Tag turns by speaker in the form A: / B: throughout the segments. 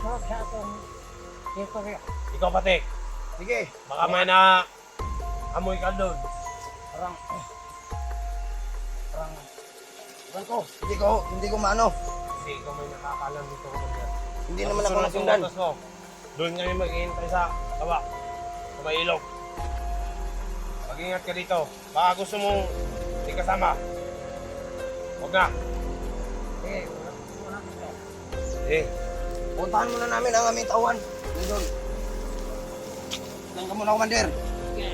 A: makasunod sa atong teritoryo.
B: Ikaw pati,
C: Sige.
B: baka may na amoy ka doon.
A: Parang,
C: Hindi ko maano.
B: Kasi ikaw may nakakalam dito, Commander.
C: Hindi naman ako
B: Susunod yung
C: nasundan.
B: utos mo. Doon kami maghihintay sa baba, sa may ilog. Mag-ingat ka dito. Baka gusto mong di kasama. Huwag na.
A: sige, wala gusto.
B: Eh,
C: Puntahan muna namin ang aming tauhan. Nandun. Saan ka muna, Commander?
A: Sige,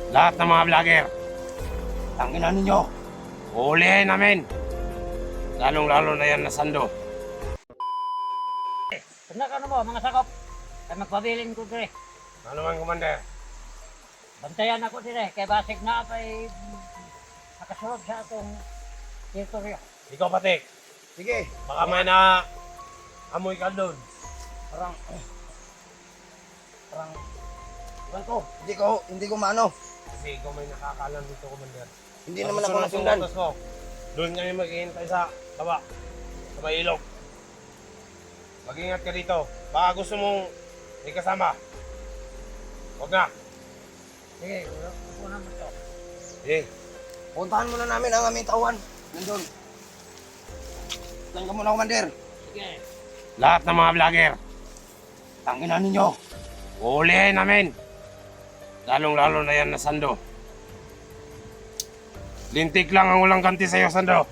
B: lahat ng mga vlogger,
C: Tanginan ninyo.
B: uulihin namin. Lalong-lalo na yan na sando.
A: tanda ka na mo, mga sakop. Kaya magpabilin ko dire.
B: Ano man, Commander?
A: Bantayan ako dire, kaya basig na kay makasunod sa atong teritoryo.
B: Ikaw pati,
C: Sige.
B: baka may na amoy ka doon.
A: Parang,
C: Hindi ko maano.
B: Kasi ikaw may nakakalam dito, Commander.
C: Hindi naman ako
B: Susunod yung
C: nasundan.
B: utos mo. Doon kami maghihintay sa baba, sa may ilog. Mag-ingat ka dito. Baka gusto mong di kasama. Huwag na.
A: sige, wala gusto.
B: Eh,
C: Puntahan muna namin ang aming tauhan. Nandun. Saan ka muna, Commander?
A: Sige,
B: lahat ng mga vlogger,
C: Tanginan ninyo.
B: uulihin namin. Lalong-lalo na yan na sando. Lintik lang ang walang ganti sa'yo, Sando.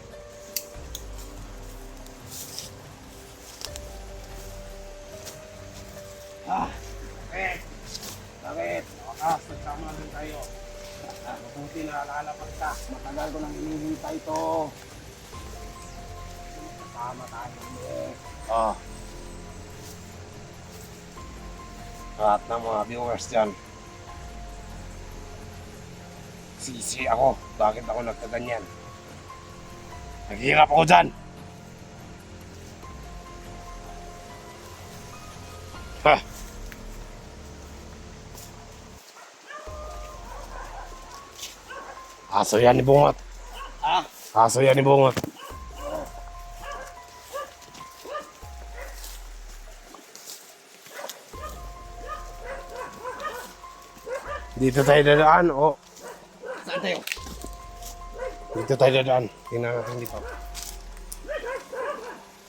B: Bakit? Wakas, nagsama rin tayo. Mabuti na lalapag ka.
C: Matagal ko nang hinihintay ito.
B: Kasama tayo.
C: Ah.
B: Lahat ng mga viewers dyan. Sisi ako. Bakit ako nagkaganyan? Naghihirap ako dyan. Ha? Aso yan ni Bungot.
C: Ah.
B: Aso yan ni Bungot. Dito tayo dadaan, o.
C: Saan tayo?
B: Dito tayo dadaan. Tingnan natin dito.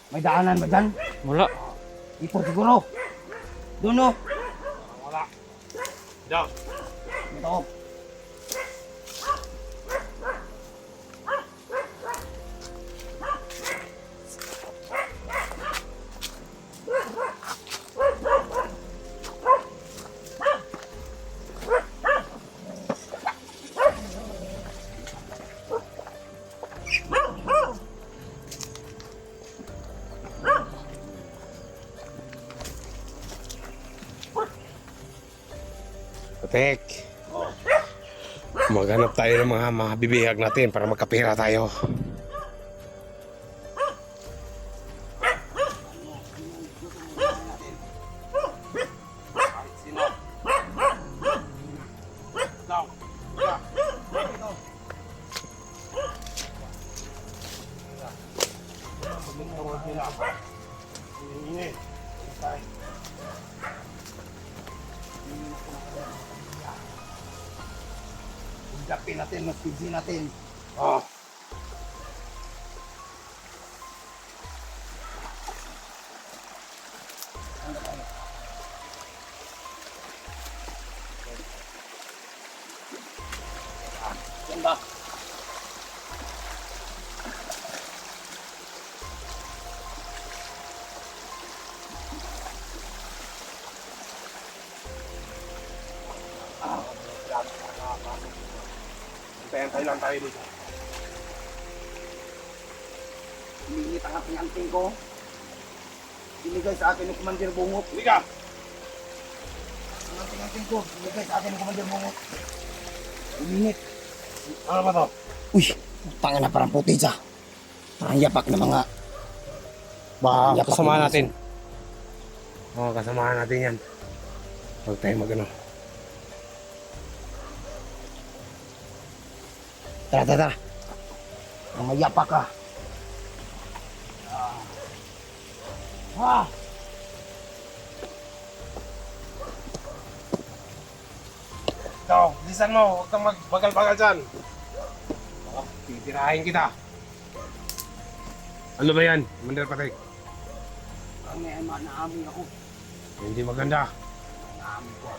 C: May daanan ba dyan?
B: Wala.
C: Ito siguro. Doon o.
B: Wala. Diyan.
C: Ito.
B: Patek. Maghanap tayo ng mga bibihag natin para magkapira tayo.
C: Dapin natin, mas pidsin natin.
B: Oh.
C: Yan ba?
B: Antay lang tayo dito.
C: Uminit ang aking anting ko. Binigay sa akin ni Commander Bungot.
B: Hindi ka!
C: Ang anting ko, binigay sa akin ni Commander Bungot. Uminit.
B: Ano ba to?
C: Uy, tanga na parang puti siya. Parang yapak na mga...
B: Baka
C: Yapak
B: kasamahan
C: na
B: natin. Oo, kasamahan natin yan. Huwag tayo mag-ano.
C: Tara, tara, tara. Ang may yapak ka. Ah.
B: Bilisan mo, huwag kang magbagal-bagal dyan. Baka titirahin kita. Ano ba yan, Commander Patek?
C: Parang may naamoy ako.
B: Hindi maganda.
C: Naamoy ko.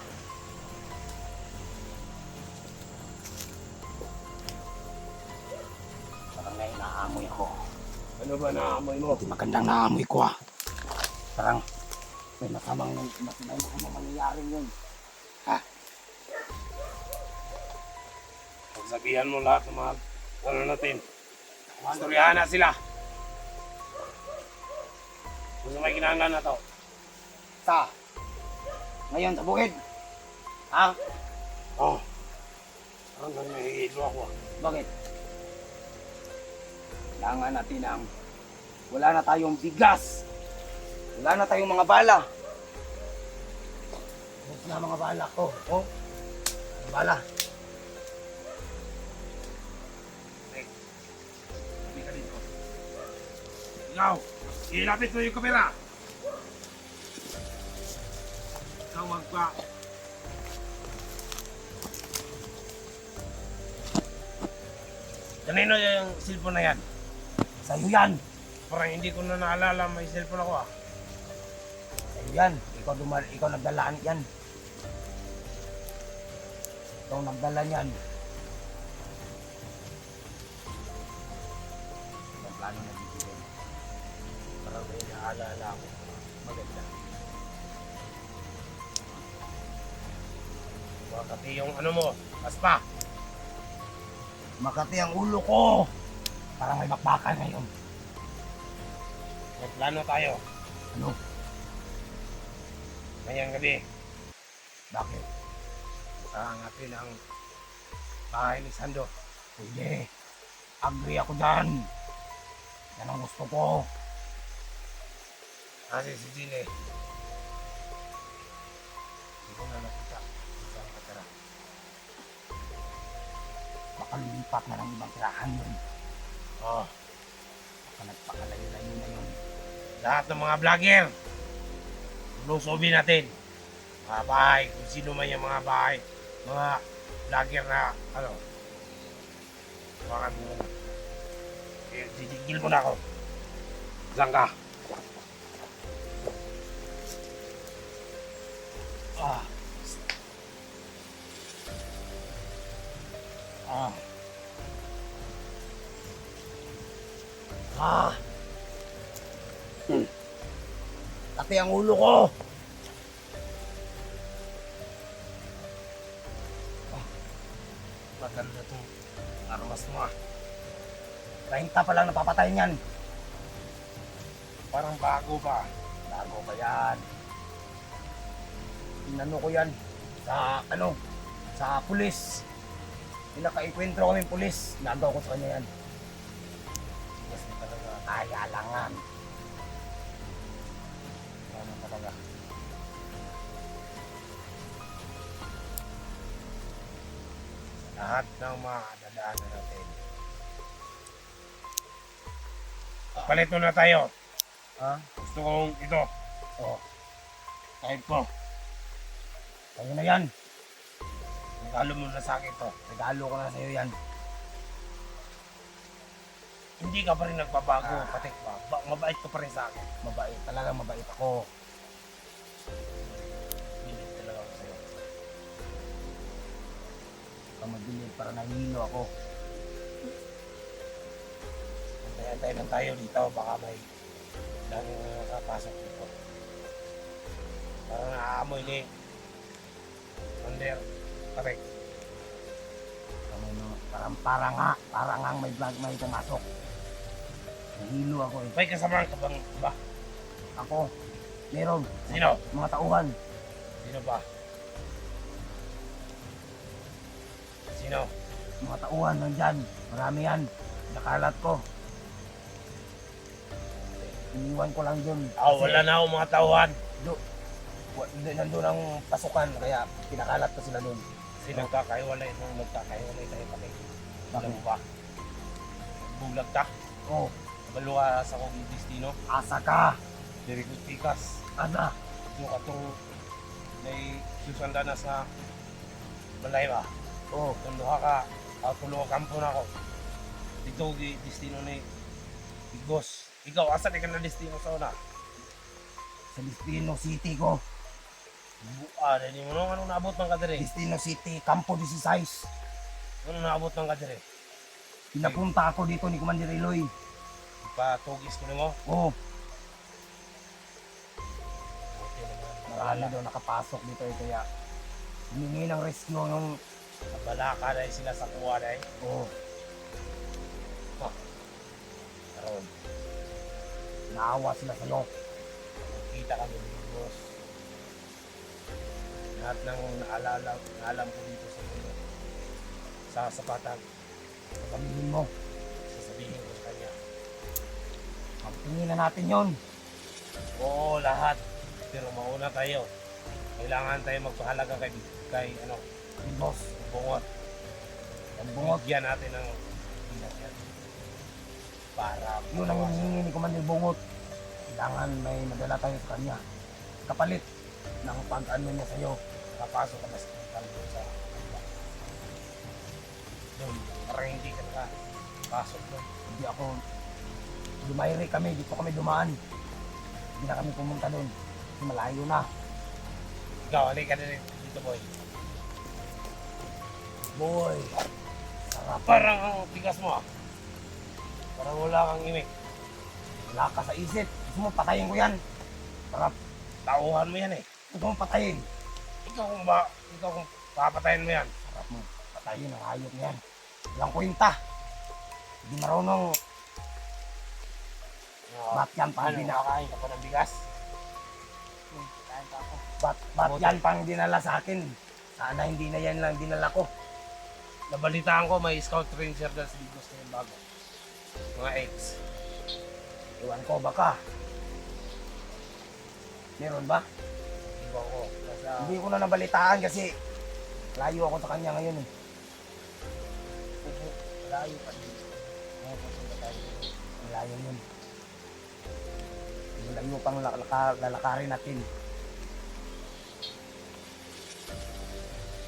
C: Parang may naamoy ako.
B: Ano ba naamoy mo?
C: Hindi magandang naamoy ko ah. Parang may masamang mangyayari yun.
B: Pagsabihan mo lahat ng mga ano natin. Istoryahan na sila. Kung sa may kinahanglan na to.
C: Ngayon sa bukid. Ha?
B: Oh. Hanggang nahihilo ako.
C: Bakit? Kailangan natin ang wala na tayong bigas. Wala na tayong mga bala. Bus na mga bala ko. Oh. Mga bala.
B: Hindi ka dito. Ikaw, ilapit mo yung kamera. Ikaw wag pa. Kanino yung cellphone na yan?
C: Sa'yo yan.
B: Parang hindi ko na naalala may cellphone ako ah.
C: Sa'yo yan. Ikaw nagdalaan yan. Ikaw nagdala yan. Ang plano na bibigyan.
B: Parang may naalala ako. Maganda. Makati yung ano mo, aspa.
C: Makati ang ulo ko. Parang may bakbakan ngayon.
B: May plano tayo.
C: Ano?
B: Ngayong gabi,
C: Bakit?
B: natin ang bahay ni Sando.
C: Pwede. Agree ako dyan. Yan ang gusto ko.
B: Kasi si Dile, hindi ko na nakita. Saan katara?
C: Baka lumipat na ng ibang tirahan yun.
B: Oh,
C: Baka nagpakalayo-layo na yun.
B: lahat ng mga vlogger, lusobin natin. Mga bahay, kung sino man yung mga bahay, mga vlogger na, ano, mga titigil mo na ako. Saan ka?
C: Ah. Ah. Ah. Pati ang ulo ko.
B: Maganda itong armas mo ah.
C: 30 pa lang napapatay niyan.
B: Parang bago pa.
C: Bago ba yan? Inano ko yan sa sa pulis. Pinaka-enkwentro kami pulis. Nagaw ko sa kanya yan.
B: Kasi talaga,
C: Kaya langan.
B: ano talaga. Lahat ng mga dadaanan natin. Palito na tayo.
C: Ha?
B: Gusto kong ito.
C: Oh,
B: Type ko.
C: sa'yo na yan.
B: Regalo mo na sa akin to.
C: Regalo ko na sa'yo yan.
B: Hindi ka pa rin nagbabago. Patik ba? Mabait ka pa rin sa akin.
C: Mabait. Talaga mabait ako.
B: Bilit talaga ako sa'yo.
C: Kamabilib para nahihilo ako.
B: Antay-antay lang tayo dito. Baka may laging nakapasok dito. Parang naaamoy ni Under. Patik.
C: Parang nga may vlog may pumasok. Nahilo ako eh.
B: May kasama ka bang ba?
C: Ako, meron.
B: Sino?
C: Mga tauhan.
B: Sino ba? Sino?
C: Mga tauhan nandyan. Marami yan. Nakalat ko. Iniwan ko lang dun.
B: Wala na akong mga tauhan.
C: Nandun ang pasukan, kaya pinakalat ko sila dun.
B: Kasi nagkakahiwalay nung nagkakahiwalay tayo pati. Alam mo ba? Bulag ta.
C: Oh,
B: Nabaluha sa kong destino.
C: asa ka.
B: Diri ko tikas.
C: Ana.
B: Yung katong may susanda na sa balay ba?
C: Oh,
B: Kung duha ka, tulo ka kampo na ako. Dito, destino ni Igos. Ikaw, asa di ka na destino sa una?
C: sa Destino City ko.
B: Hindi mo nung anong naabot ng kadire?
C: Destino City, Campo 16.
B: Anong naabot ng kadire?
C: Pinapunta ako dito ni Commander Eloy.
B: Patugis ko mo?
C: Oh,
B: Buti naman.
C: marami daw nakapasok dito kaya humingi ng rescue ng
B: Nabalaka dahil sila sa kuwa dahil.
C: oh,
B: Karoon,
C: naawa sila sa'yo.
B: kita kami ni Igos. Lahat ng naalam ko dito sa mundo. Sa sapatan,
C: Sabihin mo,
B: sasabihin ko sa kanya.
C: magtingin na natin yon.
B: Oo, lahat. Pero mauna tayo. Kailangan tayo magpahalaga kay
C: Boss,
B: bungot.
C: ang bungot.
B: Bigyan natin ng binagyan. Para
C: Yun ang hinihingi ni Commander Bungot. Kailangan may madala tayo sa kanya. Kapalit ng pag-ano niya sa'yo.
B: Papasok ka na sa hospital doon sa doon. Parang hindi ka nakapasok doon.
C: Hindi ako, dumayri kami, dito kami dumaan. Hindi na kami pumunta doon. Kasi malayo na.
B: Ikaw, halika na rin dito, boy.
C: Boy, sarap.
B: Parang ang bigas mo ah. Parang wala kang imik.
C: Wala ka sa isip. Gusto mo patayin ko yan. Sarap.
B: Tauhan mo yan eh.
C: Gusto mo patayin.
B: Ikaw kung papatayin mo yan.
C: Sarap mo. Patayin ang hayop niyan. Walang kwenta. Hindi marunong. Ba't yan pang
B: Ano,
C: dinala?
B: kakain ka pa ng bigas?
A: Kain pa ako.
C: Ba't yan pang dinala sa akin? Sana hindi na yan lang dinala ko.
B: Nabalitaan ko may scout ranger dahil sa Igos na yung bago. Mga eggs.
C: Iwan ko baka. Meron ba?
B: Iwan ko. Nasa
C: Hindi ko na nabalitaan kasi layo ako sa kanya ngayon eh.
B: layo pa din. Mga pasunod tayo.
C: Malayo yun. Malayo pang lalakarin natin.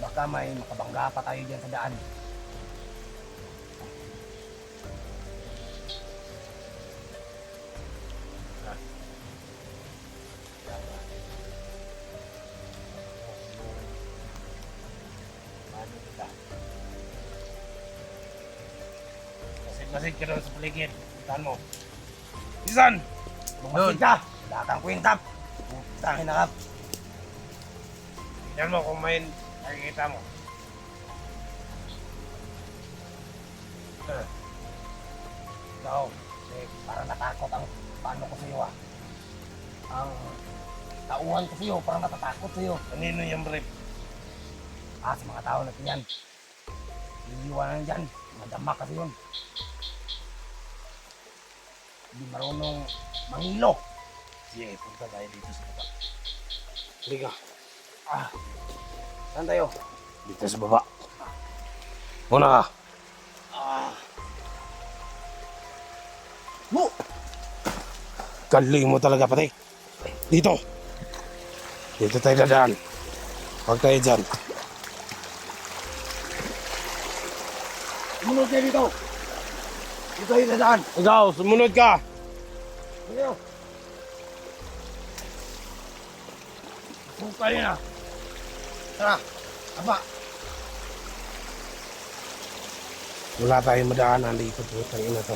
C: Baka may makabangga pa tayo dyan sa daan.
B: Ano kita? Masid ka doon sa paligid. Puntahan mo. Isan!
C: Bumasid ka! Wala kang kwenta! Sa akin na kap.
B: Tignan mo kung may nakikita mo.
C: Ikaw, parang natakot ang paano ko sa'yo ah. Ang tauhan ko sa'yo, parang natatakot sa'yo.
B: Kanino yung brief?
C: Ah, sa mga tao natin yan. Iiwanan dyan. Madama kasi yun. Hindi marunong mangilo.
B: Sige, punta tayo dito sa baba. Halika.
C: Ah, saan tayo?
B: Dito sa baba. Muna ka.
C: Mo!
B: Galing mo talaga pati. Dito. Dito tayo dadaan. Huwag tayo dyan.
C: Sumunod kayo dito! Dito tayo dadaan!
B: Ikaw, sumunod ka.
C: Dito! Sumunod kayo na! Tara! Aba!
B: Wala tayong madaanan dito. Putang ina to.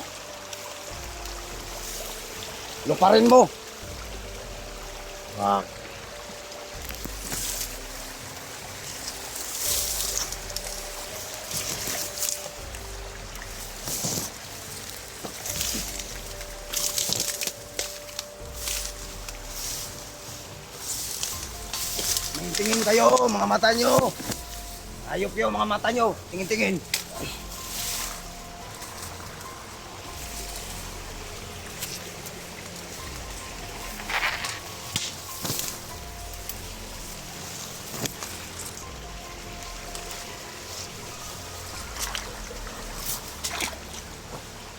C: Luparin mo!
B: Wag.
C: Tingin kayo, mga mata nyo! Ayop yung mga mata nyo! Tingin-tingin!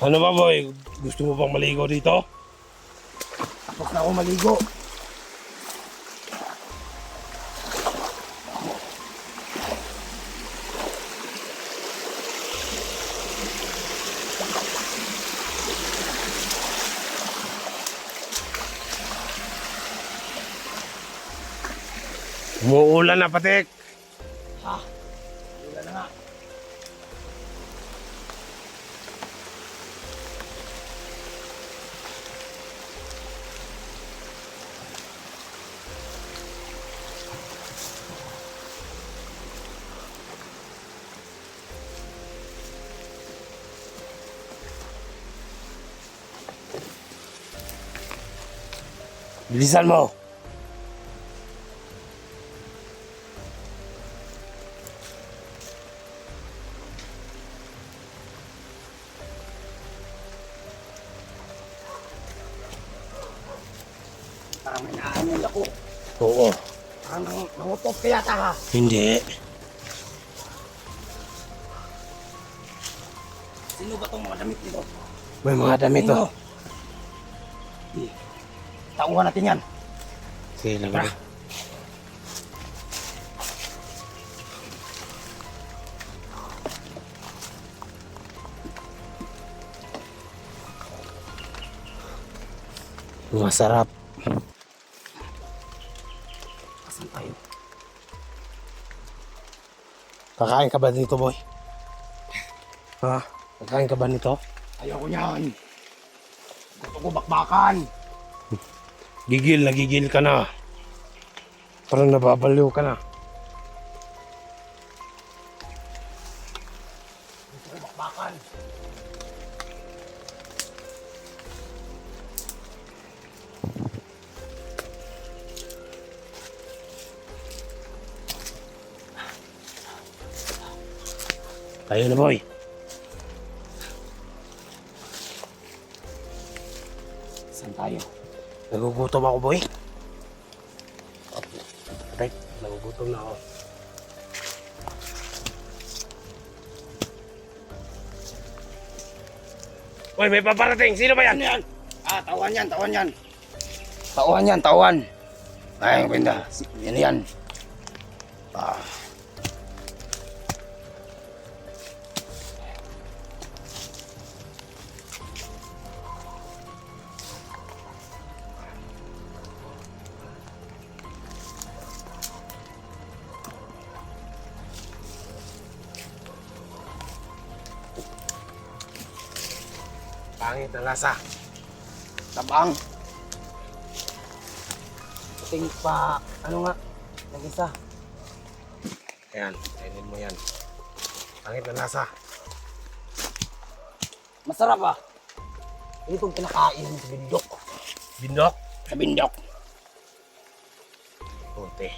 B: Ano ba boy? Gusto mo bang maligo dito?
C: Tapos na ako maligo.
B: Umuulan na, Patik.
C: Ha? Wala na nga.
B: Bilisan mo.
C: Parang may naamol ako.
B: Oo.
C: Parang nangutot kaya ta ha.
B: Hindi.
C: Sino ba tong mga damit nito?
B: May mga damit to.
C: Sino? Tauhan natin yan.
B: Sige lang.
C: Tara.
B: Masarap.
C: Asan tayo?
B: Kakain ka ba dito, boy? Ha? Kakain ka ba nito?
C: Ayoko niyan. Gusto ko bakbakan.
B: Gigil ka na. Parang nababaliw ka na.
C: Gusto ko bakbakan.
B: Tayo na, boy.
C: Saan tayo?
B: Nagugutom ako, boy. Patay, nagugutom na ako. Boy, may paparating. Sino ba yan?
C: Ano yan? Ah, tawan yan, tawan yan. Tawan yan, tawan. Ay, maganda. Yan yan. Ah.
B: Pangit na lasa.
C: Tabang. Ting pa, ano nga? Nag-isa.
B: Ayan, kainin mo yan. Pangit na lasa.
C: Masarap ah. Ito itong kinakain sa bindok.
B: Bindok.
C: Sa bindok.
B: Puti.